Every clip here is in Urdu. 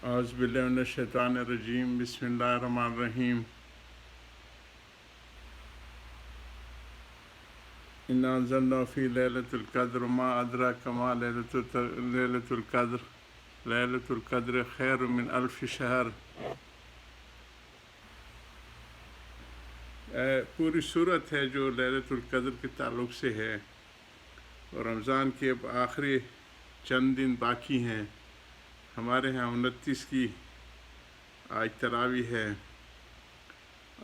اعوذ باللہ من الشیطان الرجیم بسم اللہ الرحمن الرحیم انا انزلنا فی لیلۃ القدر ما ادراک ما لیلۃ القدر لیلۃ القدر خیر من الف شہر۔ پوری صورت ہے جو لیلۃ القدر کے تعلق سے ہے، اور رمضان کے اب آخری چند دن باقی ہیں۔ ہمارے ہاں 29 کی آج تراویح ہے،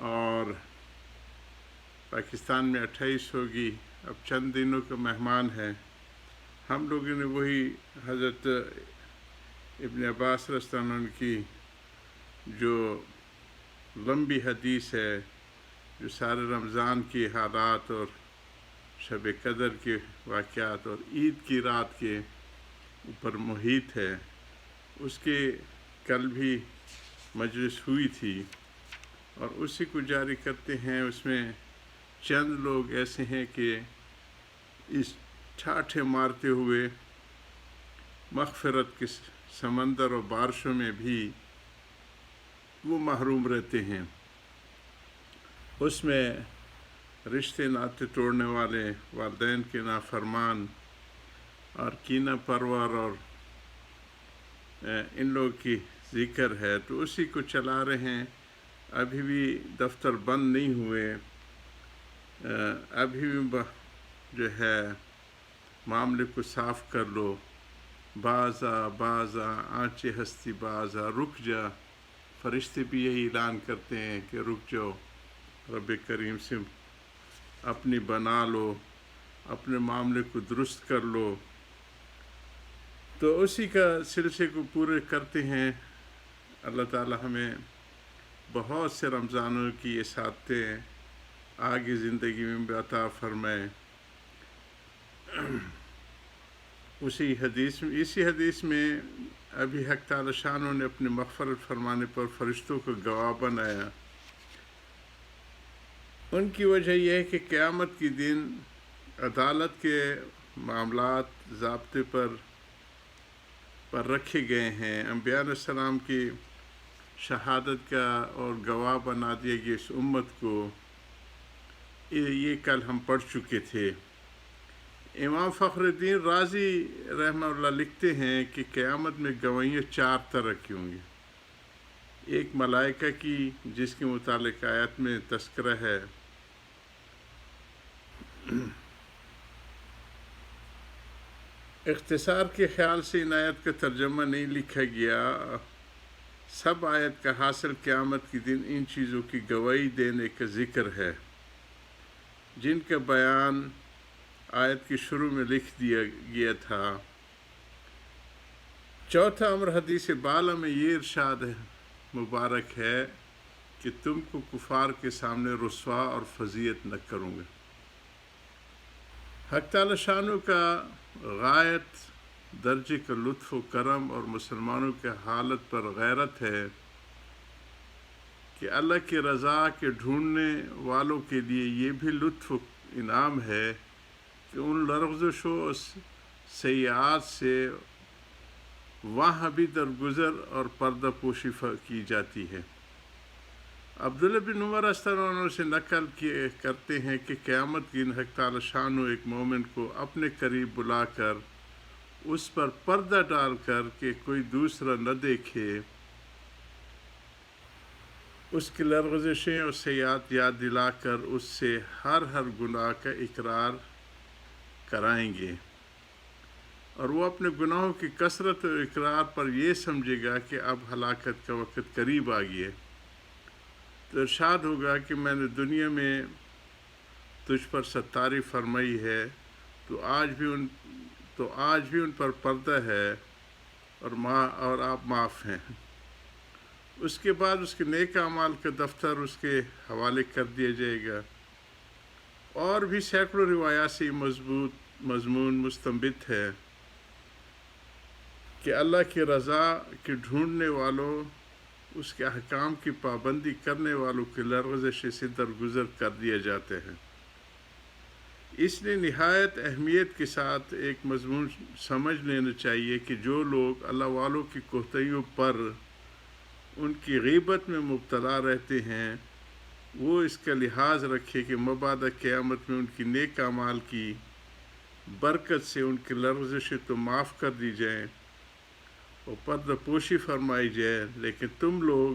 اور پاکستان میں 28 ہوگی۔ اب چند دنوں کا مہمان ہے۔ ہم لوگوں نے وہی حضرت ابن عباس رضی اللہ عنہ کی جو لمبی حدیث ہے، جو سارے رمضان کی حالات اور شب قدر کے واقعات اور عید کی رات کے اوپر محیط ہے، اس کے کل بھی مجلس ہوئی تھی، اور اسی کو جاری کرتے ہیں۔ اس میں چند لوگ ایسے ہیں کہ اس ٹھاٹھے مارتے ہوئے مغفرت کے سمندر اور بارشوں میں بھی وہ محروم رہتے ہیں۔ اس میں رشتے ناطے توڑنے والے، والدین کے نافرمان اور کینہ پرور اور ان لوگوں کی ذکر ہے، تو اسی کو چلا رہے ہیں۔ ابھی بھی دفتر بند نہیں ہوئے، ابھی بھی جو ہے معاملے کو صاف کر لو۔ بازا بازا آنچے ہستی بازا، رک جا۔ فرشتے بھی یہی اعلان کرتے ہیں کہ رک جاؤ، رب کریم سے اپنی بنا لو، اپنے معاملے کو درست کر لو۔ تو اسی کا سلسلے کو پورے کرتے ہیں۔ اللہ تعالی ہمیں بہت سے رمضانوں کی اساتیں آگے زندگی میں بھی عطا فرمائے۔ اسی حدیث میں ابھی حق تعالی شانوں نے اپنے مغفرت فرمانے پر فرشتوں کو گواہ بنایا۔ ان کی وجہ یہ ہے کہ قیامت کے دن عدالت کے معاملات ضابطے پر رکھے گئے ہیں۔ انبیاء علیہ السلام کی شہادت کا اور گواہ بنا دیا گیا اس امت کو۔ یہ کل ہم پڑھ چکے تھے۔ امام فخر الدین رازی رحمہ اللہ لکھتے ہیں کہ قیامت میں گواہیاں 4 طرح کی ہوں گی۔ ایک ملائکہ کی، جس کے متعلق آیت میں تذکرہ ہے۔ اختصار کے خیال سے ان آیت کا ترجمہ نہیں لکھا گیا۔ سب آیت کا حاصل قیامت کے دن ان چیزوں کی گواہی دینے کا ذکر ہے، جن کا بیان آیت کے شروع میں لکھ دیا گیا تھا۔ چوتھا امر حدیث بالا میں یہ ارشاد مبارک ہے کہ تم کو کفار کے سامنے رسوا اور فضیحت نہ کروں گا۔ حق تعالی شانوں کا غایت درجے کا لطف و کرم اور مسلمانوں کے حالت پر غیرت ہے کہ اللہ کی رضا کے ڈھونڈنے والوں کے لیے یہ بھی لطف و انعام ہے کہ ان لرزشوں اور سیئات سے وہاں بھی درگزر اور پردہ پوشی کی جاتی ہے۔ عبداللہ بن عمر رضی اللہ عنہ سے نقل کرتے ہیں کہ قیامت کے دن حق تعالی شانہ ایک مومن کو اپنے قریب بلا کر اس پر پردہ ڈال کر کہ کوئی دوسرا نہ دیکھے، اس کی لرزشیں اور سیئات یاد دلا کر اس سے ہر گناہ کا اقرار کرائیں گے، اور وہ اپنے گناہوں کی کثرت اور اقرار پر یہ سمجھے گا کہ اب ہلاکت کا وقت قریب آ گیا۔ تو ارشاد ہوگا کہ میں نے دنیا میں تجھ پر ستاری فرمائی ہے، تو آج بھی ان پر پردہ ہے اور آپ معاف ہیں۔ اس کے بعد اس کے نیک اعمال کا دفتر اس کے حوالے کر دیا جائے گا۔ اور بھی سینکڑوں روایات سے مضمون مستنبط ہے کہ اللہ کی رضا کے ڈھونڈنے والوں، اس کے احکام کی پابندی کرنے والوں کی لرزش سے درگزر کر دیا جاتے ہیں۔ اس لیے نہایت اہمیت کے ساتھ ایک مضمون سمجھ لینا چاہیے کہ جو لوگ اللہ والوں کی کوتاہیوں پر ان کی غیبت میں مبتلا رہتے ہیں وہ اس کا لحاظ رکھے کہ مبادا قیامت میں ان کی نیک اعمال کی برکت سے ان کی لرزشیں تو معاف کر دی جائیں اور پردہ پوشی فرمائی جائے، لیکن تم لوگ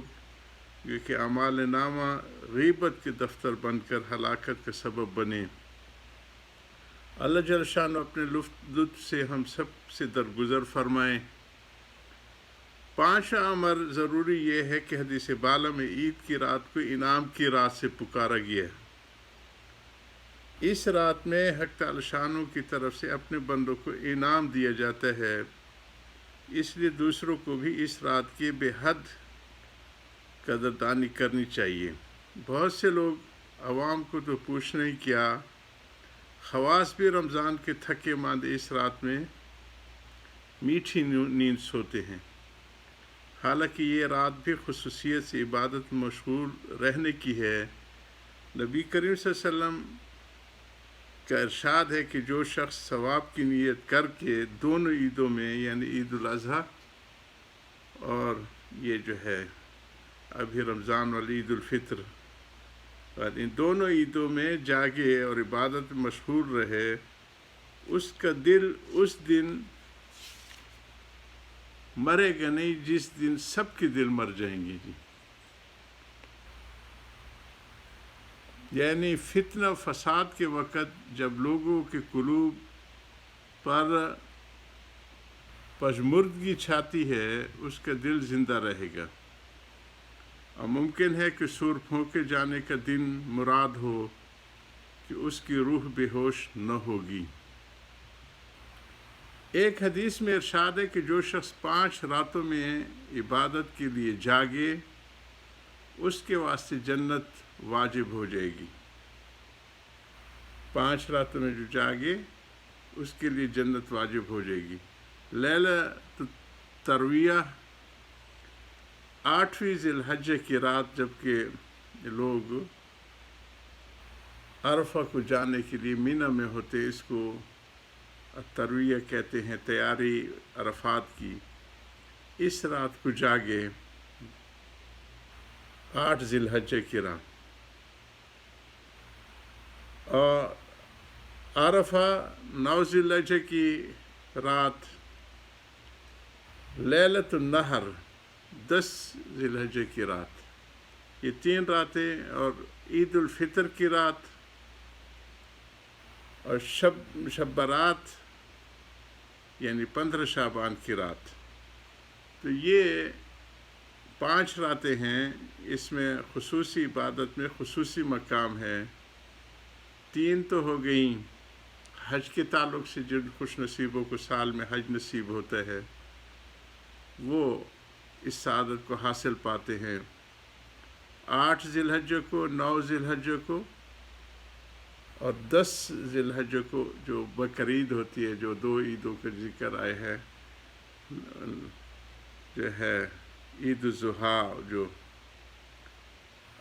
یہ کہ اعمال نامہ غیبت کے دفتر بن کر ہلاکت کا سبب بنے۔ اللہ جل شانہ اپنے لطف سے ہم سب سے درگزر فرمائیں۔ پانچواں امر ضروری یہ ہے کہ حدیث بالا میں عید کی رات کو انعام کی رات سے پکارا گیا ہے۔ اس رات میں حق تعالی شانوں کی طرف سے اپنے بندوں کو انعام دیا جاتا ہے، اس لیے دوسروں کو بھی اس رات کی بے حد قدردانی کرنی چاہیے۔ بہت سے لوگ عوام کو تو پوچھنا ہی کیا، خواص بھی رمضان کے تھکے ماندے اس رات میں میٹھی نیند سوتے ہیں، حالانکہ یہ رات بھی خصوصیت سے عبادت میں مشغول رہنے کی ہے۔ نبی کریم صلی اللہ علیہ وسلم کا ارشاد ہے کہ جو شخص ثواب کی نیت کر کے دونوں عیدوں میں یعنی عید الاضحیٰ اور یہ جو ہے ابھی رمضان والی عید الفطر اور ان دونوں عیدوں میں جاگے اور عبادت میں مشغول رہے، اس کا دل اس دن مرے گا نہیں جس دن سب کے دل مر جائیں گے جی، یعنی فتنہ فساد کے وقت جب لوگوں کے قلوب پر پژمردگی چھاتی ہے اس کا دل زندہ رہے گا، اور ممکن ہے کہ سور پھونکے جانے کا دن مراد ہو کہ اس کی روح بے ہوش نہ ہوگی۔ ایک حدیث میں ارشاد ہے کہ جو شخص 5 راتوں میں عبادت کے لیے جاگے اس کے واسطے جنت واجب ہو جائے گی۔ 5 راتوں میں جو جاگے اس کے لیے جنت واجب ہو جائے گی۔ لیلۃ الترویہ 8ویں ذی الحجہ کی رات جبکہ لوگ عرفہ کو جانے کے لیے منی میں ہوتے، اس کو الترویہ کہتے ہیں، تیاری عرفات کی، اس رات کو جاگے 8 ذی الحجہ کی رات، اور عرفہ 9 ذی الحجہ کی رات، لیلۃ النحر 10 ذی الحجہ کی رات، یہ 3 راتیں، اور عید الفطر کی رات اور شب برات یعنی 15 شعبان کی رات۔ تو یہ 5 راتیں ہیں، اس میں خصوصی عبادت میں خصوصی مقام ہے۔ 3 تو ہو گئیں حج کے تعلق سے، جن خوش نصیبوں کو سال میں حج نصیب ہوتا ہے وہ اس سعادت کو حاصل پاتے ہیں۔ 8 ذی الحجہ کو، 9 ذی الحجہ کو اور 10 ذی الحجہ کو جو بقرعید ہوتی ہے، جو 2 عیدوں کا ذکر آئے ہے، جو ہے عید الاضحیٰ جو،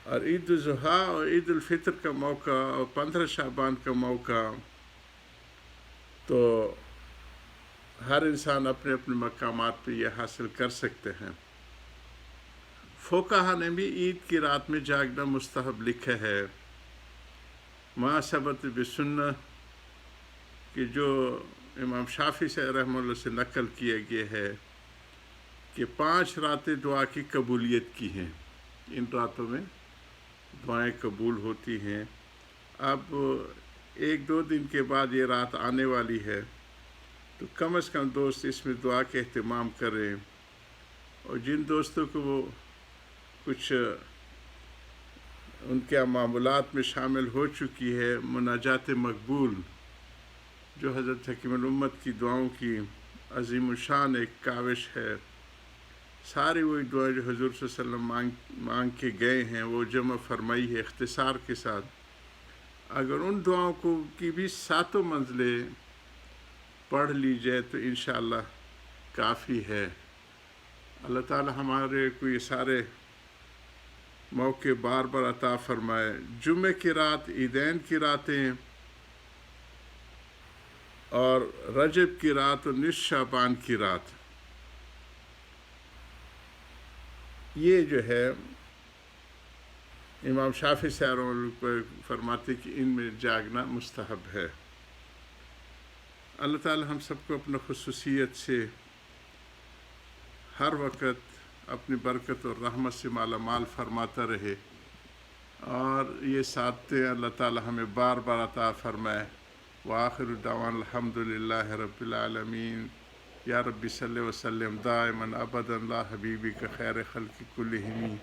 اور عید الاضحیٰ اور عید الفطر کا موقع اور 15 شعبان کا موقع، تو ہر انسان اپنے اپنے مقامات پہ یہ حاصل کر سکتے ہیں۔ فقہا نے بھی عید کی رات میں جاگنا مستحب لکھا ہے، ما ثبت بسنہ، کہ جو امام شافعی سے رحمہ اللہ سے نقل کیا گیا ہے کہ 5 راتیں دعا کی قبولیت کی ہیں، ان راتوں میں دعائیں قبول ہوتی ہیں۔ اب 1-2 دن کے بعد یہ رات آنے والی ہے، تو کم از کم دوست اس میں دعا کا اہتمام کریں، اور جن دوستوں کو وہ کچھ ان کے معمولات میں شامل ہو چکی ہے مناجات مقبول، جو حضرت حکیم الامت کی دعاؤں کی عظیم الشان ایک کاوش ہے، ساری وہی دعائیں جو حضور صلی اللہ علیہ وسلم مانگ کے گئے ہیں وہ جمع فرمائی ہے اختصار کے ساتھ۔ اگر ان دعاؤں کو کی بھی 7 منزلیں پڑھ لی جائے تو انشاءاللہ کافی ہے۔ اللہ تعالی ہمارے کو یہ سارے موقع بار بار عطا فرمائے۔ جمعہ کی رات، عیدین کی راتیں اور رجب کی رات اور نصف شعبان کی رات، یہ جو ہے امام شافعی صاحب فرماتے کہ ان میں جاگنا مستحب ہے۔ اللہ تعالی ہم سب کو اپنا خصوصیت سے ہر وقت اپنی برکت اور رحمت سے مالا مال فرماتا رہے، اور یہ سعادتیں اللہ تعالی ہمیں بار بار عطا فرمائے۔ وآخر دعوانا الحمد للہ رب العالمین۔ یا رب صلی وسلم دائما ابدا لا حبیبی کا خیر خلق کلہم۔